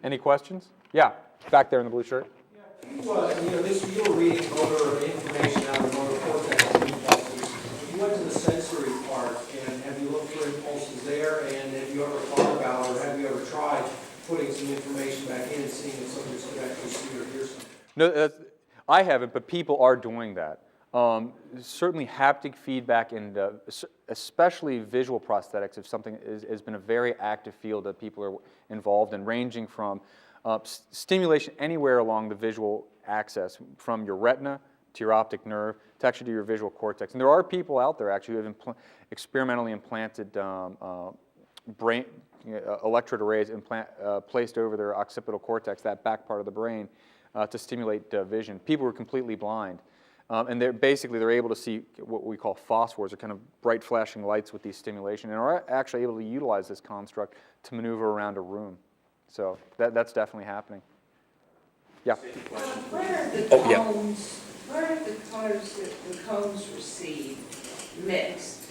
Any questions? Yeah, back there in the blue shirt. You were reading motor information out of the motor cortex impulses. You went to the sensory part, and have you looked for impulses there? And have you ever thought about, or have you ever tried putting some information back in and seeing if somebody could actually see or hear something? No, I haven't, but people are doing that. Certainly haptic feedback and especially visual prosthetics has been a very active field that people are involved in, ranging from stimulation anywhere along the visual axis, from your retina to your optic nerve to actually to your visual cortex. And there are people out there actually who have experimentally implanted brain electrode arrays placed over their occipital cortex, that back part of the brain, to stimulate vision. People who are completely blind. And they're able to see what we call phosphors, or kind of bright flashing lights with these stimulation, and are actually able to utilize this construct to maneuver around a room. So that's definitely happening. Yeah? Where are the tones, where are the colors that the cones receive mixed?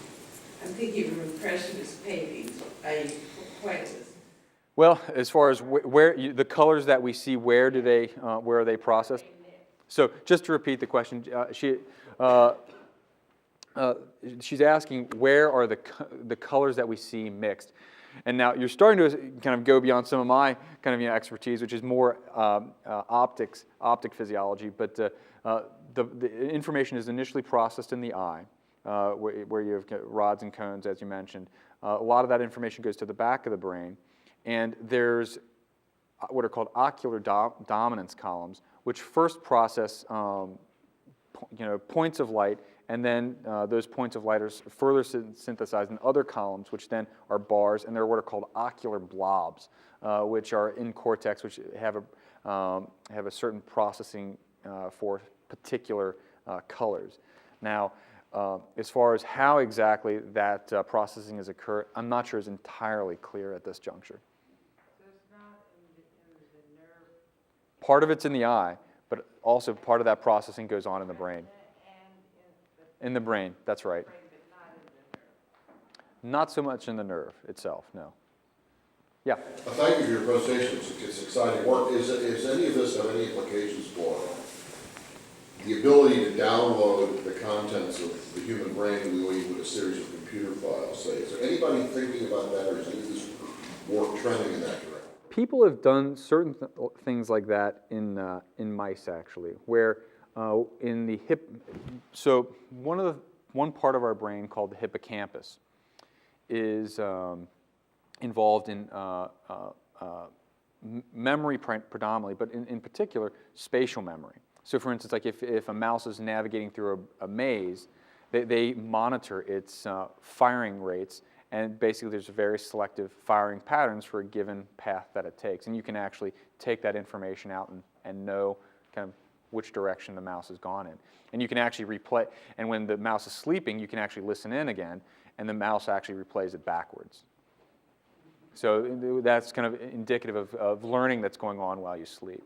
I'm thinking of impressionist paintings, points. Well, as far as the colors that we see, where are they processed? So just to repeat the question, she's asking where are the colors that we see mixed. And now you're starting to kind of go beyond some of my kind of expertise, which is more optic physiology. But the information is initially processed in the eye, where you have rods and cones, as you mentioned. A lot of that information goes to the back of the brain, and there's what are called ocular dominance columns, which first process points of light, and then those points of light are further synthesized in other columns, which then are bars, and they're what are called ocular blobs, which are in cortex, which have a certain processing for particular colors. Now, as far as how exactly that processing has occurred, I'm not sure is entirely clear at this juncture. So it's not in the nerve? Part of it's in the eye, but also part of that processing goes on in the brain. In the brain, that's right. But not in the nerve. Not so much in the nerve itself, no. Yeah? Thank you for your presentation. It's exciting work. Is any of this have any implications for the ability to download the contents of the human brain the way you would a series of computer files, say? Is there anybody thinking about that, or is any of this work trending in that direction? People have done certain things like that in mice, actually, where in the so one part of our brain called the hippocampus is involved in memory predominantly, but in particular, spatial memory. So for instance, like if a mouse is navigating through a maze, they monitor its firing rates, and basically there's very selective firing patterns for a given path that it takes. And you can actually take that information out and know kind of which direction the mouse has gone in. And you can actually replay, and when the mouse is sleeping, you can actually listen in again, and the mouse actually replays it backwards. So that's kind of indicative of learning that's going on while you sleep.